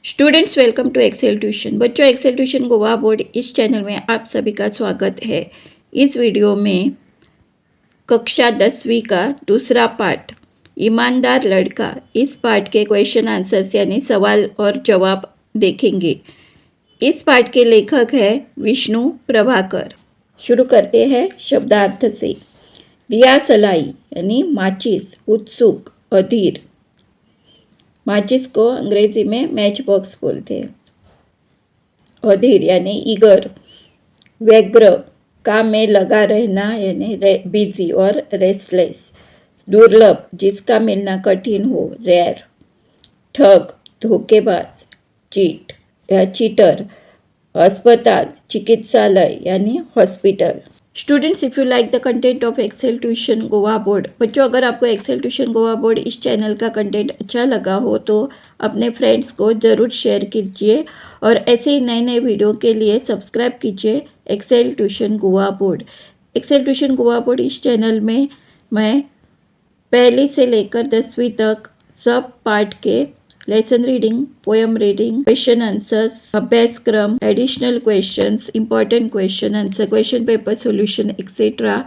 Students welcome to Excel tuition. बच्चों, Excel tuition Goa board इस channel में आप सभी का स्वागत है। इस वीडियो में कक्षा 10वीं का दूसरा पार्ट ईमानदार लड़का, इस पार्ट के क्वेश्चन आंसर्स यानी सवाल और जवाब देखेंगे। इस पार्ट के लेखक है विष्णु प्रभाकर। शुरू करते हैं शब्दार्थ से। दिया सलाई यानी माचिस, उत्सुक, अधीर। माचिस को अंग्रेजी में मैच बॉक्स बोलते हैं। अधीर यानी ईगर, व्यग्र, काम में लगा रहना यानी बिजी और रेस्टलेस। दुर्लभ, जिसका मिलना कठिन हो, रेयर। ठग, धोखेबाज, चीट या चीटर। अस्पताल, चिकित्सालय यानी hospital. Students, if you like the content of Excel tuition Goa board, बच्चों अगर आपको एक्सेल ट्यूशन गोवा बोर्ड इस चैनल का कंटेंट अच्छा लगा हो तो अपने फ्रेंड्स को ज़रूर शेयर कीजिए और ऐसे ही नए नए वीडियो के लिए सब्सक्राइब कीजिए Excel tuition Goa board. Excel tuition Goa board इस चैनल में मैं पहली से लेकर 10वीं तक सब पार्ट के lesson reading, poem reading, question answers, अभ्यासक्रम, additional questions, important question answer, question paper solution etcetera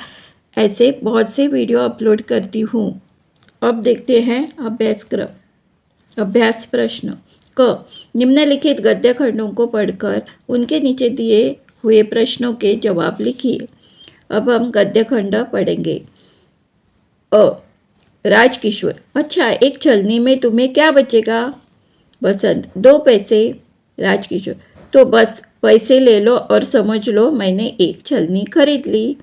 ऐसे बहुत से वीडियो अपलोड करती हूँ। अब देखते हैं अभ्यासक्रम। अभ्यास प्रश्न क, निम्नलिखित गद्य खंडों को पढ़कर उनके नीचे दिए हुए प्रश्नों के जवाब लिखिए। अब हम गद्य खंड पढ़ेंगे। अ, राजकिशोर, अच्छा एक छलनी में तुम्हें क्या बचेगा? बसंत, 2 पैसे। राजकिशोर, तो बस पैसे ले लो और समझ लो मैंने एक छलनी खरीद ली।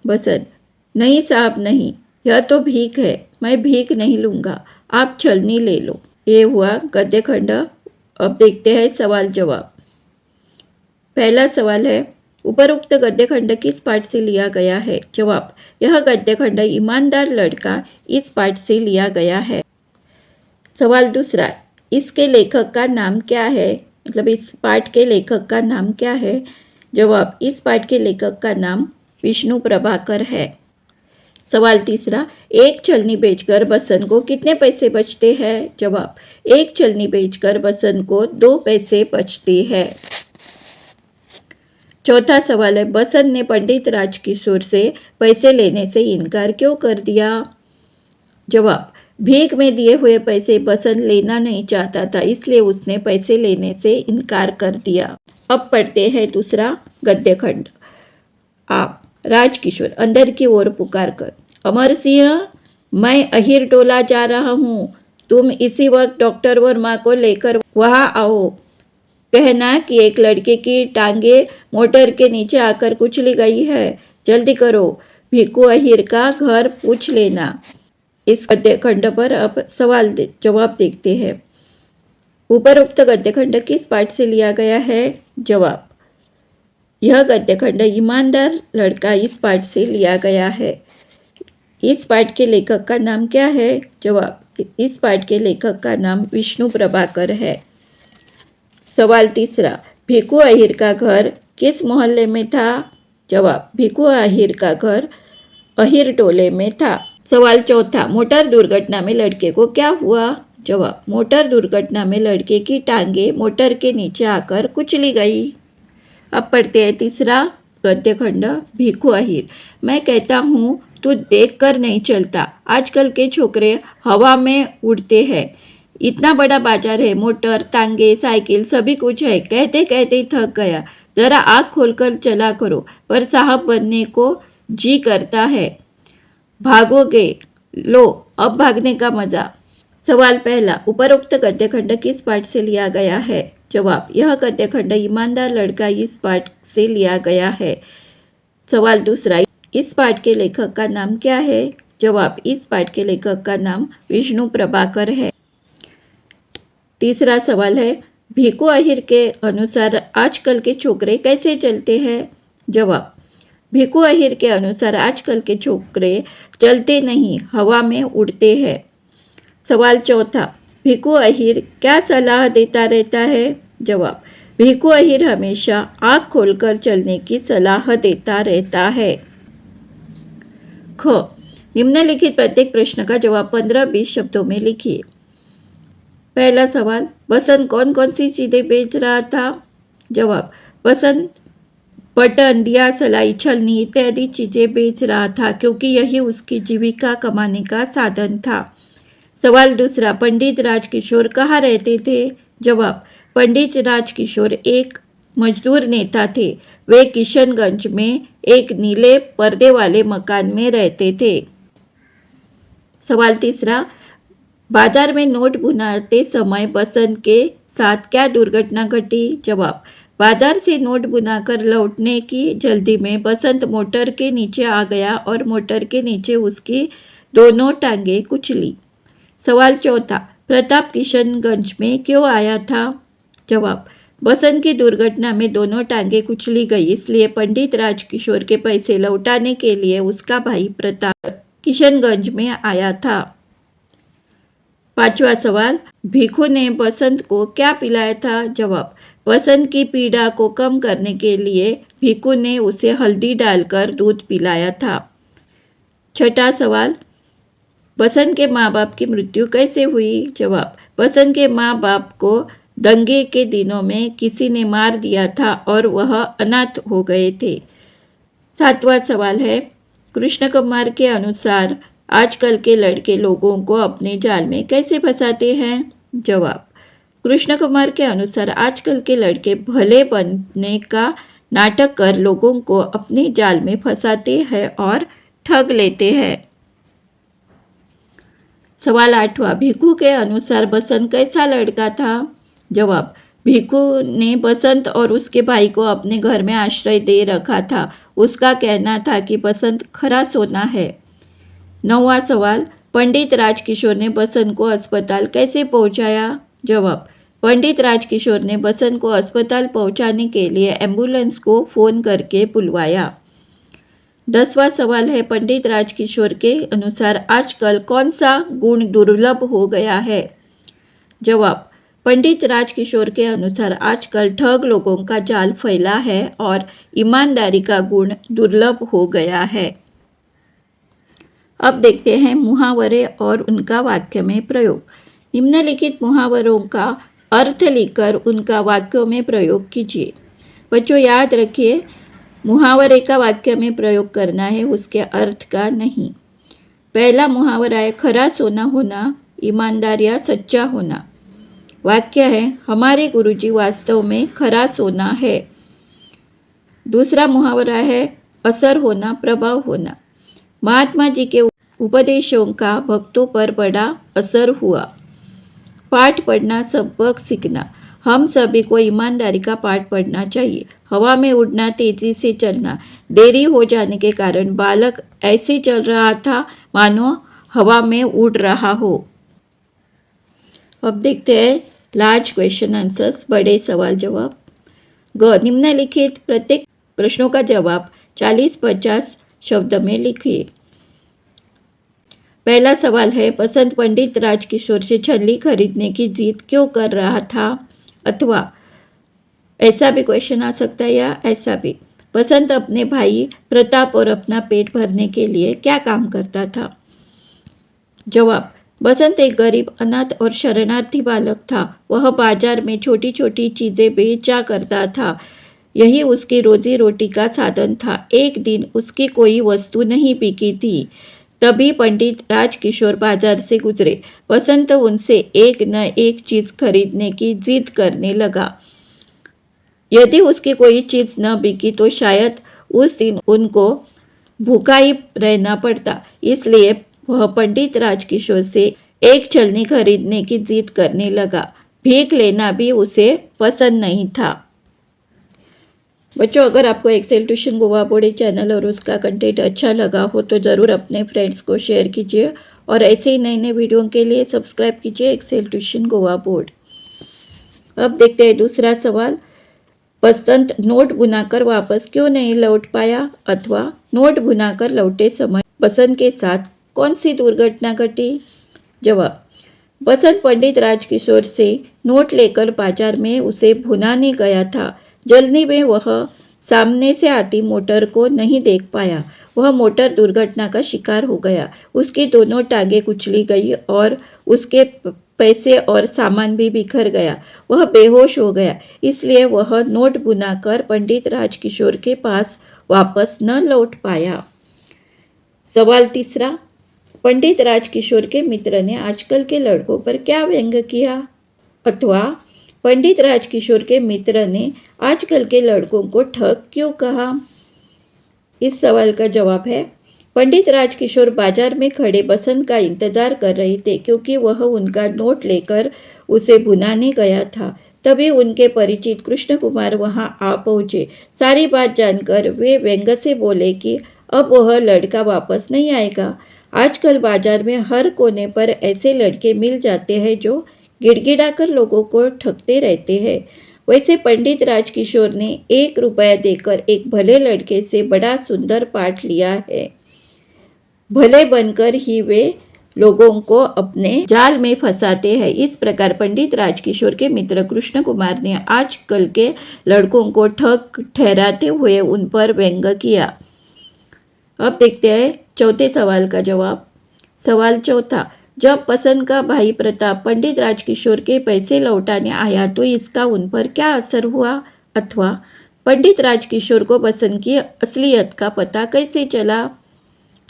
बसंत, नहीं साहब नहीं, यह तो भीख है, मैं भीख नहीं लूँगा, आप छलनी ले लो। ये हुआ गद्य खंड। अब देखते हैं सवाल जवाब। पहला सवाल है, उपरोक्त गद्य खंड किस पाठ से लिया गया है? जवाब, यह गद्य खंड ईमानदार लड़का इस पाठ से लिया गया है। सवाल दूसरा, इसके लेखक का नाम क्या है? मतलब इस पाठ के लेखक का नाम क्या है? जवाब, इस पाठ के लेखक का नाम विष्णु प्रभाकर है। सवाल तीसरा, एक छलनी बेचकर बसंत को कितने पैसे बचते हैं? जवाब, एक छलनी बेचकर बसंत को 2 पैसे बचते हैं। चौथा सवाल है, बसंत ने पंडित राजकिशोर से पैसे लेने से इनकार क्यों कर दिया? जवाब, भीख में दिए हुए पैसे बसंत लेना नहीं चाहता था, इसलिए उसने पैसे लेने से इनकार कर दिया। अब पढ़ते हैं दूसरा गद्य खंड। आप, राजकिशोर अंदर की ओर पुकार कर, अमर सिंह, मैं अहिर टोला जा रहा हूँ, तुम इसी वक्त डॉक्टर वर्मा को लेकर वहाँ आओ। कहना कि एक लड़के की टांगे मोटर के नीचे आकर कुचली गई है, जल्दी करो। भिक्कू अहिर का घर पूछ लेना। इस गद्य खंड पर अब सवाल जवाब देखते हैं। उपरोक्त गद्य खंड किस पाठ से लिया गया है? जवाब, यह गद्य खंड ईमानदार लड़का इस पाठ से लिया गया है। इस पाठ के लेखक का नाम क्या है? जवाब, इस पाठ के लेखक का नाम विष्णु प्रभाकर है। सवाल तीसरा, भिक्कू अहिर का घर किस मोहल्ले में था? जवाब, भिक्कू अहिर का घर अहिर टोले में था। सवाल चौथा, मोटर दुर्घटना में लड़के को क्या हुआ? जवाब, मोटर दुर्घटना में लड़के की टांगे मोटर के नीचे आकर कुचली गई। अब पढ़ते हैं तीसरा गद्य खंड, भिक्कू अहिर, मैं कहता हूँ तू देख कर नहीं चलता, आजकल के छोकरे हवा में उड़ते हैं, इतना बड़ा बाजार है, मोटर, तांगे, साइकिल सभी कुछ है, कहते कहते थक गया, जरा आँख खोलकर चला करो, पर साहब बनने को जी करता है, भागोगे, लो अब भागने का मजा। सवाल पहला, उपरोक्त गद्य खंड किस पाठ से लिया गया है? जवाब, यह गद्य खंड ईमानदार लड़का इस पाठ से लिया गया है। सवाल दूसरा, इस पाठ के लेखक का नाम क्या है? जवाब, इस पाठ के लेखक का नाम विष्णु प्रभाकर है। तीसरा सवाल है, भिक्कू अहिर के अनुसार आजकल के छोकरे कैसे चलते हैं? जवाब, भिक्कू अहिर के अनुसार आजकल के छोकरे चलते नहीं, हवा में उड़ते हैं। सवाल चौथा, भिक्कू अहिर क्या सलाह देता रहता है? जवाब, भिक्कू अहिर हमेशा आँख खोलकर चलने की सलाह देता रहता है। ख, निम्नलिखित प्रत्येक प्रश्न का जवाब 15-20 शब्दों में लिखिए। पहला सवाल, बसंत कौन कौन सी चीज़ें बेच रहा था? जवाब, बसंत बटन, दिया, सलाई, छलनी इत्यादि चीज़ें बेच रहा था क्योंकि यही उसकी जीविका कमाने का साधन था। सवाल दूसरा, पंडित राजकिशोर कहाँ रहते थे? जवाब, पंडित राजकिशोर एक मजदूर नेता थे। वे किशनगंज में एक नीले पर्दे वाले मकान में रहते थे। सवाल तीसरा, बाजार में नोट बुनाते समय बसंत के साथ क्या दुर्घटना घटी? जवाब, बाजार से नोट बुनाकर लौटने की जल्दी में बसंत मोटर के नीचे आ गया और मोटर के नीचे उसकी दोनों टांगें कुचली। सवाल चौथा, प्रताप किशनगंज में क्यों आया था? जवाब, बसंत की दुर्घटना में दोनों टांगें कुचली गई, इसलिए पंडित राजकिशोर के पैसे लौटाने के लिए उसका भाई प्रताप किशनगंज में आया था। पांचवा सवाल, भिखू ने बसंत को क्या पिलाया था? जवाब, बसंत की पीड़ा को कम करने के लिए भिखू ने उसे हल्दी डालकर दूध पिलाया था। छठा सवाल, बसंत के माँ बाप की मृत्यु कैसे हुई? जवाब, बसंत के माँ बाप को दंगे के दिनों में किसी ने मार दिया था और वह अनाथ हो गए थे। सातवां सवाल है, कृष्ण कुमार के अनुसार आजकल के लड़के लोगों को अपने जाल में कैसे फंसाते हैं? जवाब, कृष्ण कुमार के अनुसार आजकल के लड़के भले बनने का नाटक कर लोगों को अपने जाल में फंसाते हैं और ठग लेते हैं। सवाल आठवां, भिखू के अनुसार बसंत कैसा लड़का था? जवाब, भिखू ने बसंत और उसके भाई को अपने घर में आश्रय दे रखा था। उसका कहना था कि बसंत खरा सोना है। नौवां सवाल, पंडित राजकिशोर ने बसंत को अस्पताल कैसे पहुंचाया? जवाब, पंडित राजकिशोर ने बसंत को अस्पताल पहुंचाने के लिए एम्बुलेंस को फ़ोन करके बुलवाया। 10वां सवाल है, पंडित राजकिशोर के अनुसार आजकल कौन सा गुण दुर्लभ हो गया है? जवाब, पंडित राजकिशोर के अनुसार आजकल ठग लोगों का जाल फैला है और ईमानदारी का गुण दुर्लभ हो गया है। अब देखते हैं मुहावरे और उनका वाक्य में प्रयोग। निम्नलिखित मुहावरों का अर्थ लिखकर उनका वाक्यों में प्रयोग कीजिए। बच्चों याद रखिए, मुहावरे का वाक्य में प्रयोग करना है, उसके अर्थ का नहीं। पहला मुहावरा है, खरा सोना होना, ईमानदार या सच्चा होना। वाक्य है, हमारे गुरुजी वास्तव में खरा सोना है। दूसरा मुहावरा है, असर होना, प्रभाव होना। महात्मा जी के उपदेशों का भक्तों पर बड़ा असर हुआ। पाठ पढ़ना, सबक सीखना। हम सभी को ईमानदारी का पाठ पढ़ना चाहिए। हवा में उड़ना, तेजी से चलना। देरी हो जाने के कारण बालक ऐसे चल रहा था मानो हवा में उड़ रहा हो। अब देखते हैं लार्ज क्वेश्चन आंसर्स, बड़े सवाल जवाब। ग, निम्नलिखित प्रत्येक प्रश्नों का जवाब 40-50 शब्द में लिखिए। पहला सवाल है, बसंत पंडित राजकिशोर से छलनी खरीदने की जिद क्यों कर रहा था? अथवा ऐसा भी क्वेश्चन आ सकता है या ऐसा भी, बसंत अपने भाई प्रताप और अपना पेट भरने के लिए क्या काम करता था? जवाब, बसंत एक गरीब, अनाथ और शरणार्थी बालक था। वह बाजार में छोटी छोटी चीज़ें बेचा करता था। यही उसकी रोजी रोटी का साधन था। एक दिन उसकी कोई वस्तु नहीं बिकी थी। तभी पंडित राजकिशोर बाजार से गुजरे। बसंत उनसे एक न एक चीज़ खरीदने की जिद करने लगा। यदि उसकी कोई चीज़ न बिकी तो शायद उस दिन उनको भूखा ही रहना पड़ता। इसलिए वह पंडित राजकिशोर से एक छलनी खरीदने की जिद करने लगा। भीख लेना भी उसे पसंद नहीं था। बच्चों, अगर आपको Excel tuition Goa board channel और उसका कंटेंट अच्छा लगा हो तो ज़रूर अपने फ्रेंड्स को शेयर कीजिए और ऐसे ही नए नए वीडियो के लिए सब्सक्राइब कीजिए एक्सेल ट्यूशन गोवा बोर्ड। अब देखते हैं दूसरा सवाल, बसंत नोट बुनाकर वापस क्यों नहीं लौट पाया? अथवा नोट बुनाकर लौटे समय बसंत के साथ कौन सी दुर्घटना घटी? जवाब, बसंत पंडित राजकिशोर से नोट लेकर बाजार में उसे भुनाने गया था। जल्दी में वह सामने से आती मोटर को नहीं देख पाया। वह मोटर दुर्घटना का शिकार हो गया। उसकी दोनों टांगें कुचली गई और उसके पैसे और सामान भी बिखर गया। वह बेहोश हो गया, इसलिए वह नोट बुनाकर पंडित राजकिशोर के पास वापस न लौट पाया। सवाल तीसरा, पंडित राजकिशोर के मित्र ने आजकल के लड़कों पर क्या व्यंग किया? अथवा पंडित राजकिशोर के मित्र ने आजकल के लड़कों को ठग क्यों कहा? इस सवाल का जवाब है, पंडित राजकिशोर बाजार में खड़े बसंत का इंतजार कर रहे थे, क्योंकि वह उनका नोट लेकर उसे भुनाने गया था। तभी उनके परिचित कृष्ण कुमार वहां आ पहुंचे। सारी बात जानकर वे व्यंग से बोले कि अब वह लड़का वापस नहीं आएगा। आजकल बाजार में हर कोने पर ऐसे लड़के मिल जाते हैं जो गिड़गिड़ाकर लोगों को ठगते रहते हैं। वैसे पंडित राजकिशोर ने 1 रुपया देकर एक भले लड़के से बड़ा सुंदर पाठ लिया है। भले बनकर ही वे लोगों को अपने जाल में फंसाते हैं। इस प्रकार पंडित राजकिशोर के मित्र कृष्ण कुमार ने आजकल के लड़कों को ठग ठहराते हुए उन पर व्यंग किया। अब देखते हैं चौथे सवाल का जवाब। सवाल चौथा, जब बसंत का भाई प्रताप पंडित राजकिशोर के पैसे लौटाने आया तो इसका उन पर क्या असर हुआ? अथवा पंडित राजकिशोर को बसंत की असलियत का पता कैसे चला?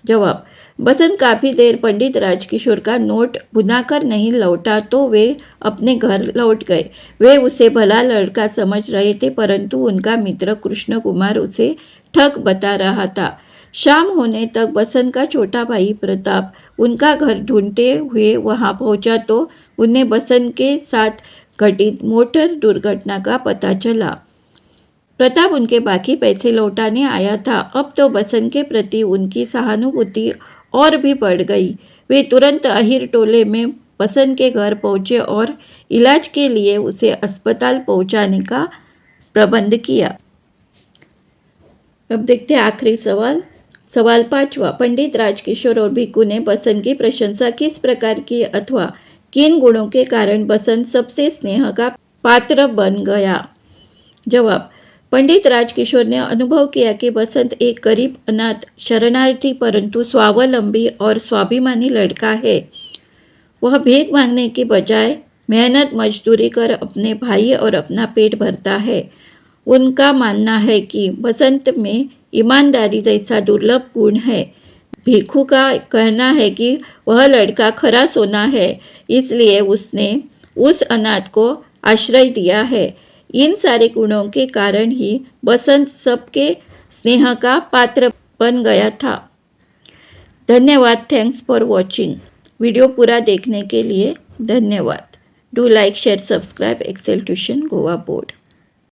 जवाब, बसंत काफ़ी देर पंडित राजकिशोर का नोट भुनाकर नहीं लौटा तो वे अपने घर लौट गए। वे उसे भला लड़का समझ रहे थे, परंतु उनका मित्र कृष्ण कुमार उसे ठग बता रहा था। शाम होने तक बसंत का छोटा भाई प्रताप उनका घर ढूंढते हुए वहां पहुंचा तो उन्हें बसंत के साथ घटित मोटर दुर्घटना का पता चला। प्रताप उनके बाकी पैसे लौटाने आया था। अब तो बसंत के प्रति उनकी सहानुभूति और भी बढ़ गई। वे तुरंत अहिर टोले में बसंत के घर पहुंचे और इलाज के लिए उसे अस्पताल पहुंचाने का प्रबंध किया। अब देखते हैं आखिरी सवाल। सवाल पांचवा, पंडित राजकिशोर और भिक्खू ने बसंत की प्रशंसा किस प्रकार की अथवा किन गुणों के कारण बसंत सबसे स्नेह का पात्र बन गया? जवाब, पंडित राजकिशोर ने अनुभव किया कि बसंत एक गरीब, अनाथ, शरणार्थी परंतु स्वावलंबी और स्वाभिमानी लड़का है। वह भीख मांगने की बजाय मेहनत मजदूरी कर अपने भाई और अपना पेट भरता है। उनका मानना है कि बसंत में ईमानदारी जैसा दुर्लभ गुण है। भिक्खू का कहना है कि वह लड़का खरा सोना है, इसलिए उसने उस अनाथ को आश्रय दिया है। इन सारे गुणों के कारण ही बसंत सबके स्नेह का पात्र बन गया था। धन्यवाद। Thanks for watching. वीडियो पूरा देखने के लिए धन्यवाद। Do like, share, subscribe Excel tuition Goa board.